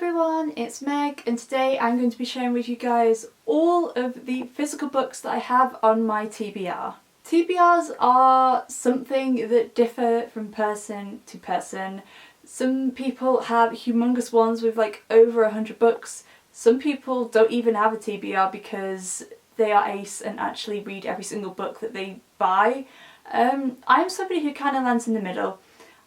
everyone, it's Meg, and today I'm going to be sharing with you guys all of the physical books that I have on my TBR. TBRs are something that differ from person to person. Some people have humongous ones with like over 100 books. Some people don't even have a TBR because they are ace and actually read every single book that they buy. I'm somebody who kind of lands in the middle.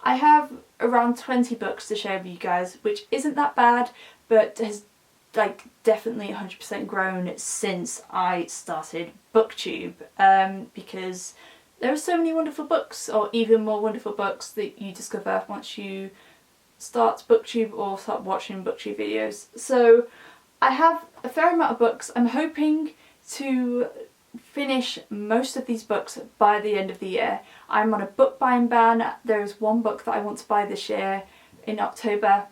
I have around 20 books to share with you guys, which isn't that bad, but has like definitely 100% grown since I started BookTube, because there are so many wonderful books, or even more wonderful books, that you discover once you start BookTube or start watching BookTube videos. So I have a fair amount of books. I'm hoping to finish most of these books by the end of the year. I'm on a book buying ban. There is one book that I want to buy this year in October,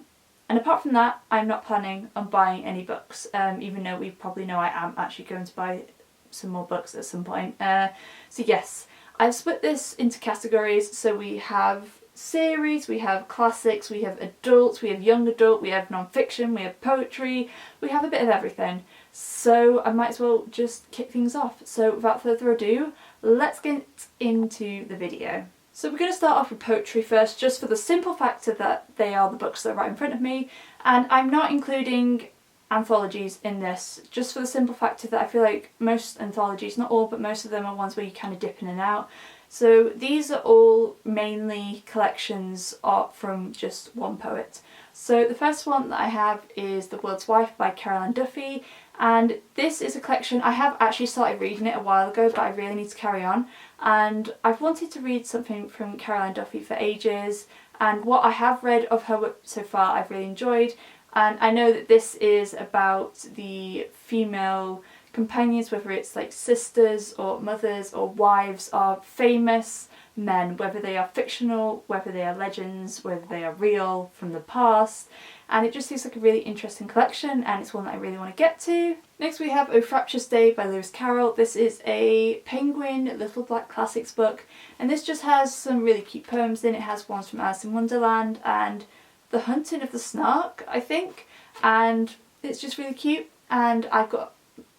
and apart from that I'm not planning on buying any books, even though we probably know I am actually going to buy some more books at some point. So yes, I've split this into categories. So we have series, we have classics, we have adults, we have young adult, we have non-fiction, we have poetry, we have a bit of everything. So I might as well just kick things off. So without further ado, let's get into the video. So we're going to start off with poetry first, just for the simple factor that they are the books that are right in front of me, and I'm not including anthologies in this, just for the simple factor that I feel like most anthologies, not all, but most of them are ones where you kind of dip in and out. So these are all mainly collections from just one poet. So the first one that I have is The World's Wife by Caroline Duffy, and this is a collection. I have actually started reading it a while ago, but I really need to carry on, and I've wanted to read something from Caroline Duffy for ages, and what I have read of her work so far I've really enjoyed. And I know that this is about the female companions, whether it's like sisters or mothers or wives of famous men, whether they are fictional, whether they are legends, whether they are real from the past, and it just seems like a really interesting collection, and it's one that I really want to get to. Next we have O Fractious Day by Lewis Carroll. This is a Penguin Little Black Classics book, and this just has some really cute poems in it. It has ones from Alice in Wonderland and The Hunting of the Snark, I think, and it's just really cute, and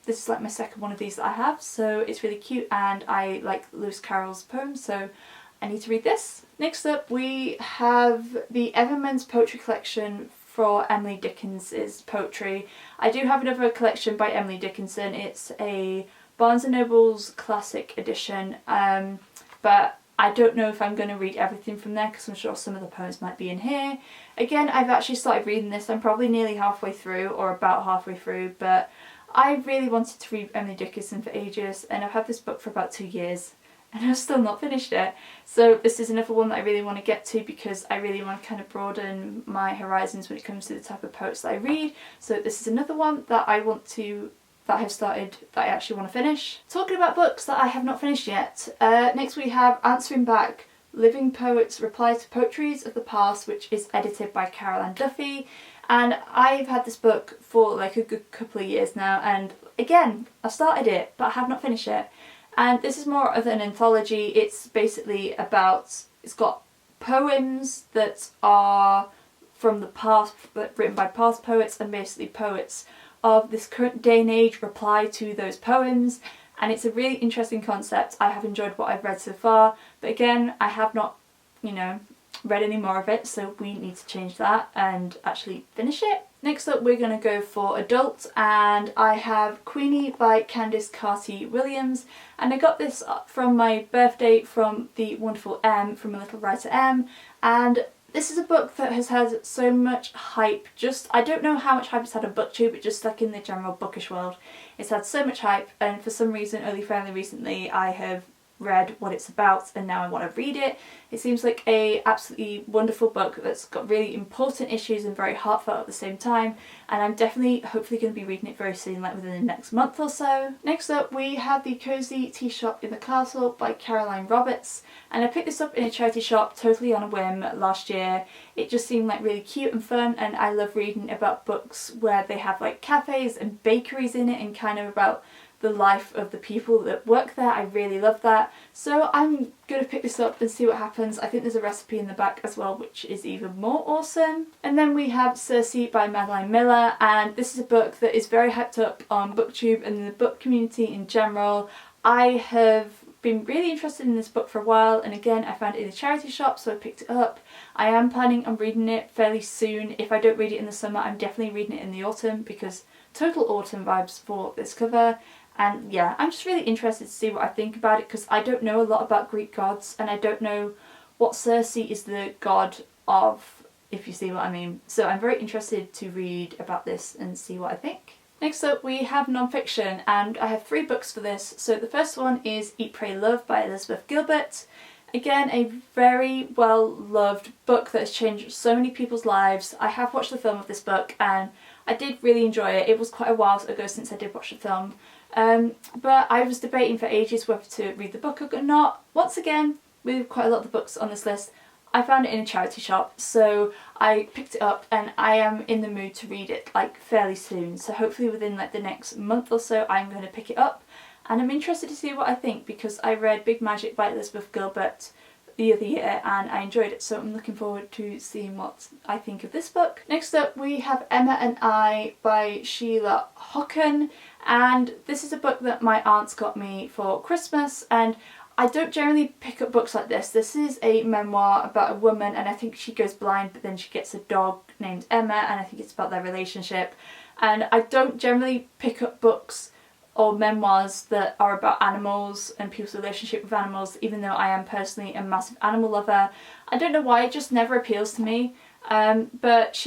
this is like my second one of these that I have, so it's really cute, and I like Lewis Carroll's poems, so I need to read this. Next up we have the Evermen's Poetry Collection for Emily Dickinson's poetry. I do have another collection by Emily Dickinson. It's a Barnes & Noble's classic edition, but I don't know if I'm going to read everything from there because I'm sure some of the poems might be in here. Again, I've actually started reading this. I'm probably nearly halfway through, or about halfway through, but I really wanted to read Emily Dickinson for ages, and I've had this book for about 2 years and I've still not finished it. So this is another one that I really want to get to because I really want to kind of broaden my horizons when it comes to the type of poets that I read. So this is another one that I have started that I actually want to finish. Talking about books that I have not finished yet, next we have Answering Back, Living Poets Reply to Poetries of the Past, which is edited by Caroline Duffy. And I've had this book for like a good couple of years now, and again, I started it, but I have not finished it. And this is more of an anthology. It's basically about, it's got poems that are from the past, written by past poets, and basically poets of this current day and age reply to those poems, and it's a really interesting concept. I have enjoyed what I've read so far, but again, I have not, read any more of it, so we need to change that and actually finish it. Next up we're going to go for adult, and I have Queenie by Candice Carty-Williams, and I got this from my birthday from the wonderful M, from a little writer M, and this is a book that has had so much hype. I don't know how much hype it's had on BookTube, but just like in the general bookish world, it's had so much hype, and for some reason, only fairly recently, I have read what it's about, and now I want to read it. It seems like a absolutely wonderful book that's got really important issues and very heartfelt at the same time, and I'm definitely hopefully going to be reading it very soon, like within the next month or so. Next up we have The Cozy Tea Shop in the Castle by Caroline Roberts, and I picked this up in a charity shop totally on a whim last year. It just seemed like really cute and fun, and I love reading about books where they have like cafes and bakeries in it, and kind of about the life of the people that work there. I really love that. So I'm going to pick this up and see what happens. I think there's a recipe in the back as well, which is even more awesome. And then we have Circe by Madeline Miller, and this is a book that is very hyped up on BookTube and the book community in general. I have been really interested in this book for a while, and again I found it in a charity shop, so I picked it up. I am planning on reading it fairly soon. If I don't read it in the summer, I'm definitely reading it in the autumn, because total autumn vibes for this cover. And yeah, I'm just really interested to see what I think about it, because I don't know a lot about Greek gods, and I don't know what Circe is the god of, if you see what I mean. So I'm very interested to read about this and see what I think. Next up we have non-fiction, and I have 3 books for this. So the first one is Eat, Pray, Love by Elizabeth Gilbert. Again, a very well loved book that has changed so many people's lives. I have watched the film of this book and I did really enjoy it. It was quite a while ago since I did watch the film. But I was debating for ages whether to read the book or not. Once again, with quite a lot of the books on this list, I found it in a charity shop, so I picked it up and I am in the mood to read it like fairly soon. So hopefully within like the next month or so I'm going to pick it up, and I'm interested to see what I think, because I read Big Magic by Elizabeth Gilbert the other year and I enjoyed it, so I'm looking forward to seeing what I think of this book. Next up we have Emma and I by Sheila Hocken, and this is a book that my aunts got me for Christmas, and I don't generally pick up books like this. This is a memoir about a woman, and I think she goes blind but then she gets a dog named Emma, and I think it's about their relationship. And I don't generally pick up books or memoirs that are about animals and people's relationship with animals, even though I am personally a massive animal lover. I don't know why, it just never appeals to me. But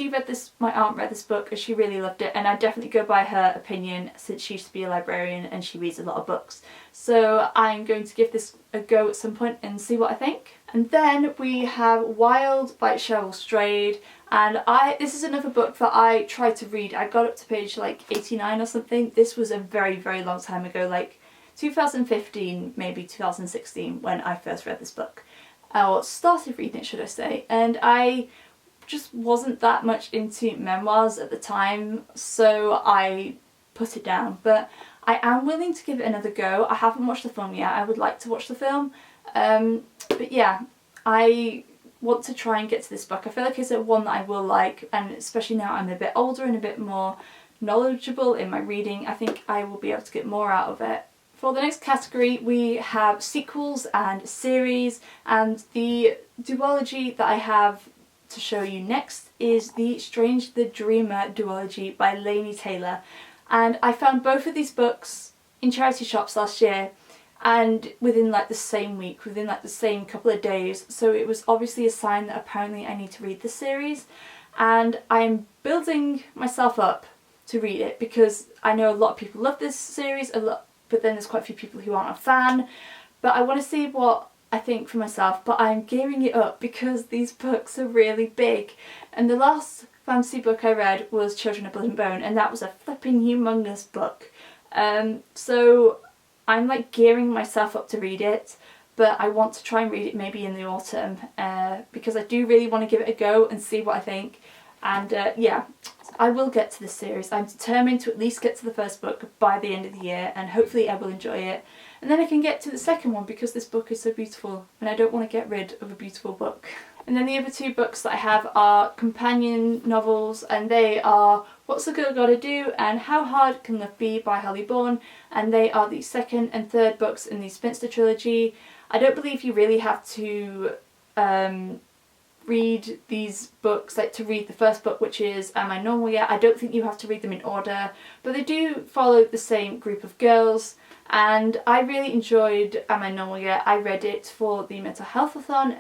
my aunt read this book and she really loved it, and I definitely go by her opinion since she used to be a librarian and she reads a lot of books. So I'm going to give this a go at some point and see what I think. And then we have Wild by Cheryl Strayed, and this is another book that I tried to read. I got up to page like 89 or something. This was a very, very long time ago, like 2015, maybe 2016 when I first read this book. Or started reading it, should I say. And I just wasn't that much into memoirs at the time, so I put it down. But I am willing to give it another go. I haven't watched the film yet. I would like to watch the film. But yeah, I want to try and get to this book. I feel like it's one that I will like, and especially now I'm a bit older and a bit more knowledgeable in my reading, I think I will be able to get more out of it. For the next category we have sequels and series, and the duology that I have to show you next is the Strange the Dreamer duology by Laini Taylor. And I found both of these books in charity shops last year, and within like the same week, within like the same couple of days, so it was obviously a sign that apparently I need to read this series, and I'm building myself up to read it because I know a lot of people love this series a lot, but then there's quite a few people who aren't a fan. But I want to see what I think for myself, but I'm gearing it up because these books are really big. And the last fantasy book I read was Children of Blood and Bone, and that was a flipping humongous book. So I'm like gearing myself up to read it, but I want to try and read it maybe in the autumn, because I do really want to give it a go and see what I think. And yeah, I will get to this series. I'm determined to at least get to the first book by the end of the year, and hopefully I will enjoy it. And then I can get to the second one because this book is so beautiful and I don't want to get rid of a beautiful book. And then the other 2 books that I have are companion novels, and they are What's a Girl Gotta Do and How Hard Can Love Be by Holly Bourne, and they are the second and third books in the Spinster trilogy. I don't believe you really have to read these books, like to read the first book, which is Am I Normal Yet? I don't think you have to read them in order, but they do follow the same group of girls. And I really enjoyed Am I Normal Yet? I read it for the mental health-a-thon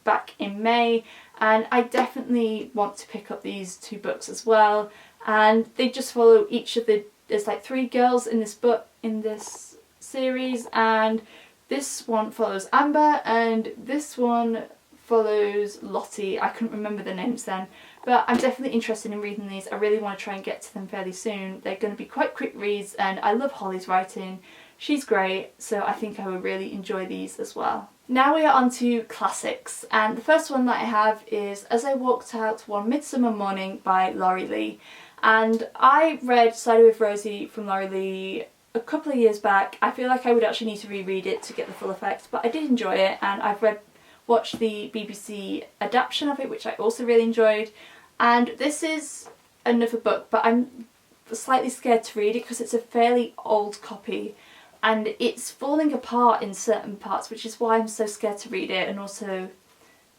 back in May, and I definitely want to pick up these 2 books as well. And they just follow each of there's like 3 girls in this book, in this series, and this one follows Amber and this one follows Lottie. I couldn't remember the names then, but I'm definitely interested in reading these. I really want to try and get to them fairly soon. They're going to be quite quick reads, and I love Holly's writing. She's great, so I think I would really enjoy these as well. Now we are on to classics, and the first one that I have is As I Walked Out One Midsummer Morning by Laurie Lee. And I read Cider with Rosie from Laurie Lee a couple of years back. I feel like I would actually need to reread it to get the full effect, but I did enjoy it, and I've watched the BBC adaptation of it, which I also really enjoyed. And this is another book, but I'm slightly scared to read it because it's a fairly old copy and it's falling apart in certain parts, which is why I'm so scared to read it. And also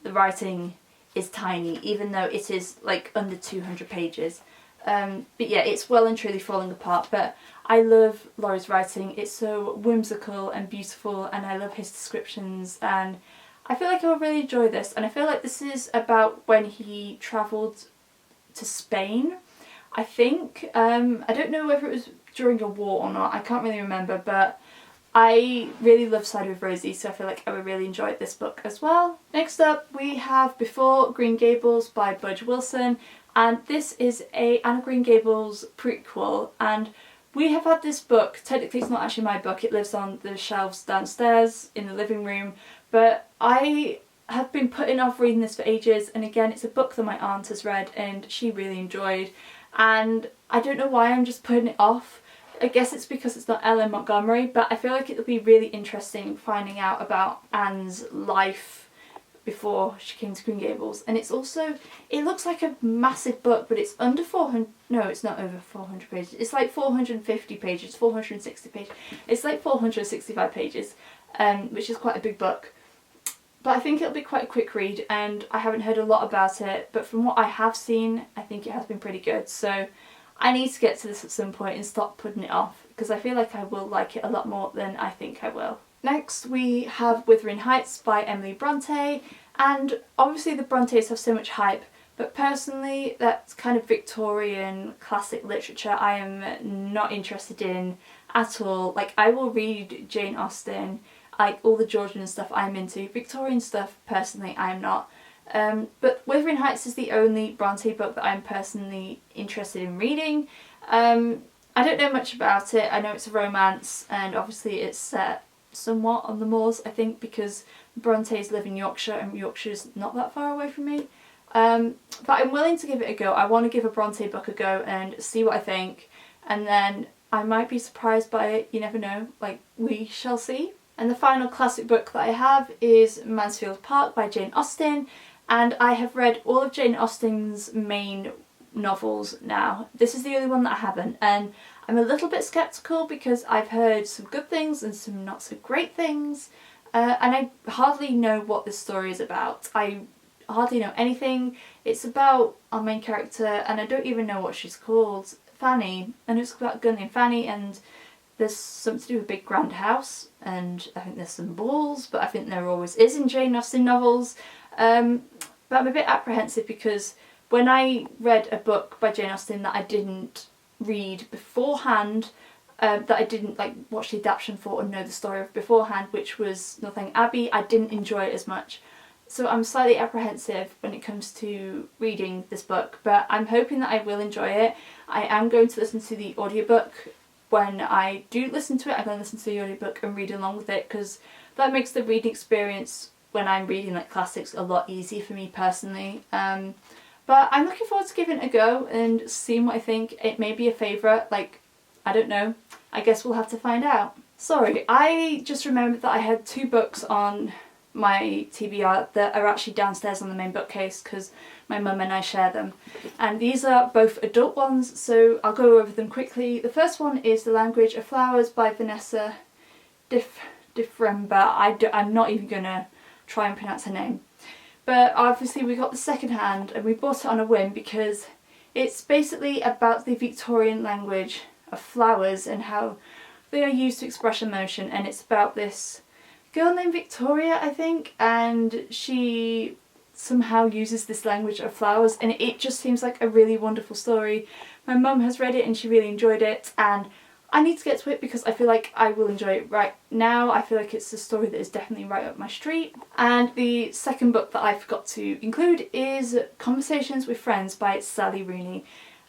the writing is tiny, even though it is like under 200 pages. But yeah, it's well and truly falling apart, but I love Laurie's writing. It's so whimsical and beautiful, and I love his descriptions, and I feel like I'll really enjoy this. And I feel like this is about when he travelled to Spain, I think. I don't know whether it was during a war or not, I can't really remember, but I really love Side with Rosie, so I feel like I would really enjoy this book as well. Next up we have Before Green Gables by Budge Wilson, and this is a Anne of Green Gables prequel, and we have had this book. Technically it's not actually my book, it lives on the shelves downstairs in the living room, but I have been putting off reading this for ages, and again it's a book that my aunt has read and she really enjoyed, and I don't know why I'm just putting it off. I guess it's because it's not Ellen Montgomery, but I feel like it'll be really interesting finding out about Anne's life before she came to Green Gables. And it's also, it looks like a massive book, but it's under 400, no it's not over 400 pages, it's like 450 pages, 460 pages, it's like 465 pages, which is quite a big book. But I think it'll be quite a quick read, and I haven't heard a lot about it, but from what I have seen, I think it has been pretty good. So I need to get to this at some point and stop putting it off, because I feel like I will like it a lot more than I think I will. Next we have Wuthering Heights by Emily Bronte, and obviously the Brontes have so much hype, but personally that's kind of Victorian classic literature I am not interested in at all. Like, I will read Jane Austen, like all the Georgian stuff I'm into. Victorian stuff personally I'm not. But Wuthering Heights is the only Bronte book that I'm personally interested in reading. I don't know much about it. I know it's a romance, and obviously it's set somewhat on the moors, I think, because Brontes live in Yorkshire and Yorkshire's not that far away from me. But I'm willing to give it a go. I want to give a Bronte book a go and see what I think, and then I might be surprised by it, you never know, like, we shall see. And the final classic book that I have is Mansfield Park by Jane Austen, and I have read all of Jane Austen's main novels now. This is the only one that I haven't, and I'm a little bit sceptical because I've heard some good things and some not so great things, and I hardly know what this story is about. I hardly know anything. It's about our main character, and I don't even know what she's called, Fanny, and it's about a girl named Fanny, and there's something to do with a big grand house, and I think there's some balls, but I think there always is in Jane Austen novels. But I'm a bit apprehensive because when I read a book by Jane Austen that I didn't read beforehand, that I didn't like watch the adaptation for or know the story of beforehand, which was Northanger Abbey, I didn't enjoy it as much. So I'm slightly apprehensive when it comes to reading this book, but I'm hoping that I will enjoy it. I am going to listen to the audiobook. When I do listen to it, I'm going to listen to the audiobook and read along with it, because that makes the reading experience when I'm reading like classics a lot easier for me personally. But I'm looking forward to giving it a go and seeing what I think. It may be a favourite, like, I don't know. I guess we'll have to find out. Sorry, I just remembered that I had two books on my TBR that are actually downstairs on the main bookcase because my mum and I share them, and these are both adult ones, so I'll go over them quickly. The first one is The Language of Flowers by Vanessa Diffremba. I'm not even gonna try and pronounce her name, but obviously we got the second hand and we bought it on a whim because it's basically about the Victorian language of flowers and how they are used to express emotion, and it's about this girl named Victoria, I think, and she somehow uses this language of flowers, and it just seems like a really wonderful story. My mum has read it and she really enjoyed it, and I need to get to it because I feel like I will enjoy it right now. I feel like it's a story that is definitely right up my street. And the second book that I forgot to include is Conversations with Friends by Sally Rooney,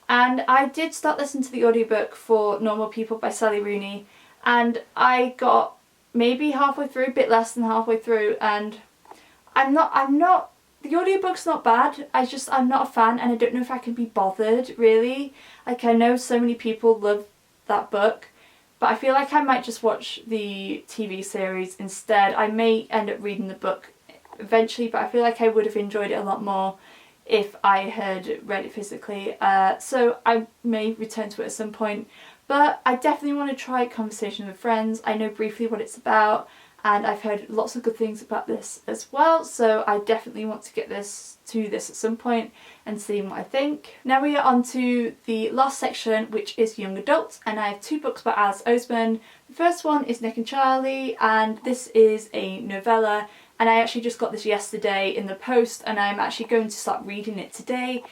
and I did start listening to the audiobook for Normal People by Sally Rooney, and I got maybe halfway through, a bit less than halfway through, and I'm not the audiobook's not bad, I'm not a fan, and I don't know if I can be bothered really. Like, I know so many people love that book, but I feel like I might just watch the TV series instead. I may end up reading the book eventually, but I feel like I would have enjoyed it a lot more if I had read it physically, so I may return to it at some point. But I definitely want to try Conversation with Friends. I know briefly what it's about, and I've heard lots of good things about this as well, so I definitely want to get to this at some point and see what I think. Now we are on to the last section, which is young adult, and I have 2 books by Alice Oseman. The first one is Nick and Charlie, and this is a novella, and I actually just got this yesterday in the post, and I'm actually going to start reading it today.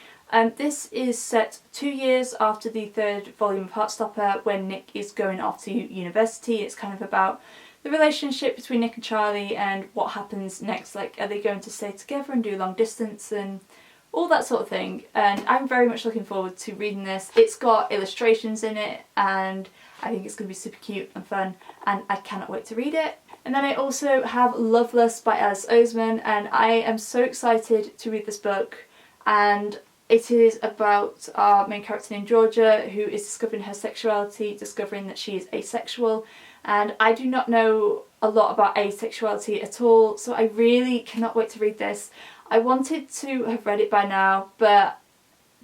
This is set 2 years after the 3rd volume of Heartstopper, when Nick is going off to university. It's kind of about the relationship between Nick and Charlie and what happens next. Like, are they going to stay together and do long distance and all that sort of thing. And I'm very much looking forward to reading this. It's got illustrations in it, and I think it's going to be super cute and fun, and I cannot wait to read it. And then I also have Loveless by Alice Oseman, and I am so excited to read this book. And it is about our main character named Georgia, who is discovering her sexuality, discovering that she is asexual. And I do not know a lot about asexuality at all, so I really cannot wait to read this. I wanted to have read it by now, but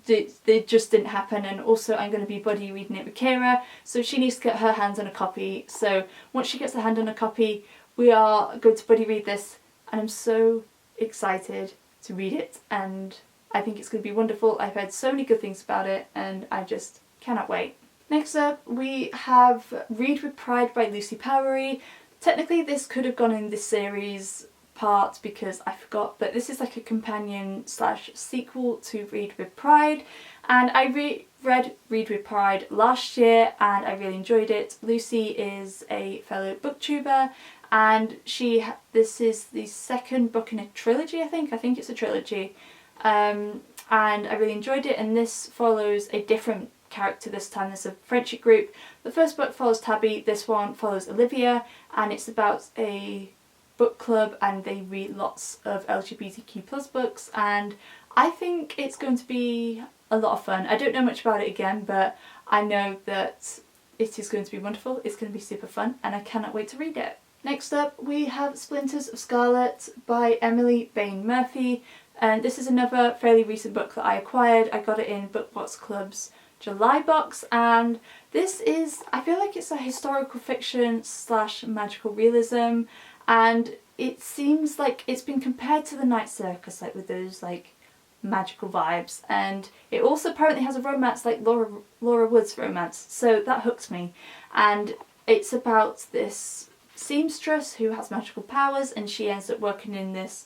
it just didn't happen. And also I'm going to be buddy reading it with Kira, so she needs to get her hands on a copy. So once she gets her hand on a copy, we are going to buddy read this, and I'm so excited to read it, and I think it's going to be wonderful. I've heard so many good things about it, and I just cannot wait. Next up we have Read with Pride by Lucy Powery. Technically this could have gone in this series part because I forgot, but this is like a companion slash sequel to Read with Pride, and I read Read with Pride last year and I really enjoyed it. Lucy is a fellow booktuber, and this is the 2nd book in a trilogy, I think it's a trilogy, and I really enjoyed it. And this follows a different character this time. There's a friendship group. The first book follows Tabby, this one follows Olivia, and it's about a book club and they read lots of LGBTQ+ books, and I think it's going to be a lot of fun. I don't know much about it again, but I know that it is going to be wonderful. It's going to be super fun, and I cannot wait to read it. Next up we have Splinters of Scarlet by Emily Bain Murphy, and this is another fairly recent book that I acquired. I got it in BookBox Club's July box, and this is, I feel like it's a historical fiction slash magical realism, and it seems like it's been compared to The Night Circus, like with those like magical vibes, and it also apparently has a romance like Laura Wood's romance, so that hooked me. And it's about this seamstress who has magical powers, and she ends up working in this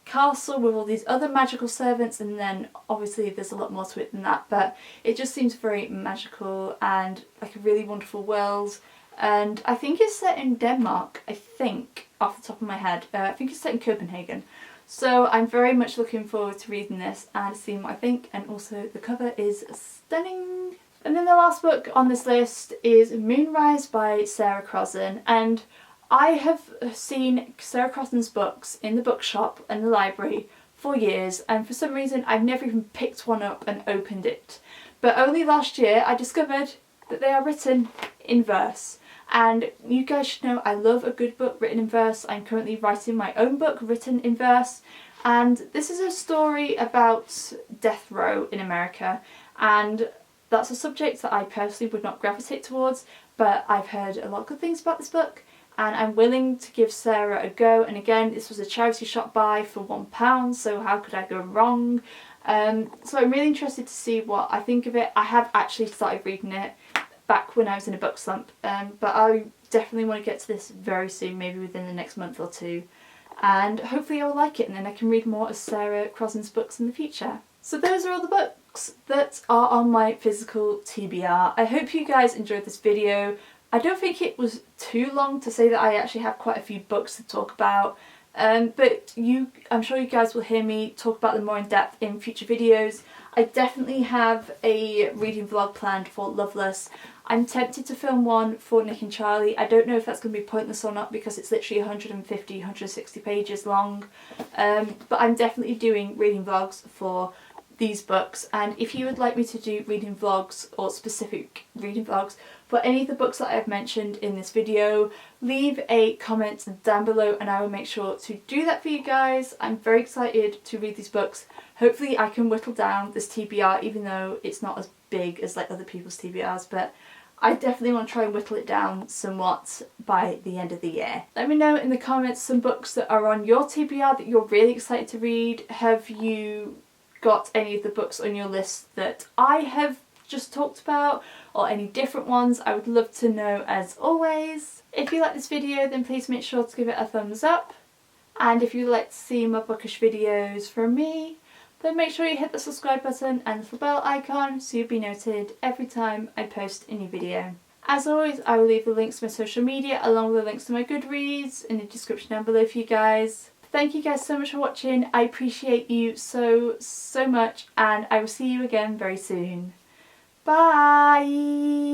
castle with all these other magical servants, and then obviously there's a lot more to it than that, but it just seems very magical and like a really wonderful world. And I think it's set in Denmark, I think, off the top of my head. I think it's set in Copenhagen. So I'm very much looking forward to reading this and seeing what I think, and also the cover is stunning. And then the last book on this list is Moonrise by Sarah Crossan, and I have seen Sarah Crossan's books in the bookshop and the library for years, and for some reason I've never even picked one up and opened it. But only last year I discovered that they are written in verse. And you guys should know I love a good book written in verse. I'm currently writing my own book written in verse, and this is a story about death row in America, and that's a subject that I personally would not gravitate towards, but I've heard a lot of good things about this book, and I'm willing to give Sarah a go. And again, this was a charity shop buy for £1, so how could I go wrong? So I'm really interested to see what I think of it. I have actually started reading it back when I was in a book slump, but I definitely want to get to this very soon, maybe within the next month or two, and hopefully I'll like it, and then I can read more of Sarah Crossan's books in the future. So those are all the books that are on my physical TBR. I hope you guys enjoyed this video. I don't think it was too long to say that I actually have quite a few books to talk about, but I'm sure you guys will hear me talk about them more in depth in future videos. I definitely have a reading vlog planned for Loveless. I'm tempted to film one for Nick and Charlie. I don't know if that's going to be pointless or not because it's literally 150, 160 pages long, but I'm definitely doing reading vlogs for these books, and if you would like me to do reading vlogs or specific reading vlogs for any of the books that I've mentioned in this video, leave a comment down below and I will make sure to do that for you guys. I'm very excited to read these books. Hopefully I can whittle down this TBR, even though it's not as big as like other people's TBRs, but I definitely want to try and whittle it down somewhat by the end of the year. Let me know in the comments some books that are on your TBR that you're really excited to read. Have you got any of the books on your list that I have just talked about, or any different ones? I would love to know as always. If you like this video, then please make sure to give it a thumbs up, and if you'd like to see more bookish videos from me, then make sure you hit the subscribe button and the bell icon so you'll be noted every time I post a new video. As always, I will leave the links to my social media along with the links to my Goodreads in the description down below for you guys. Thank you guys so much for watching. I appreciate you so much, and I will see you again very soon. Bye!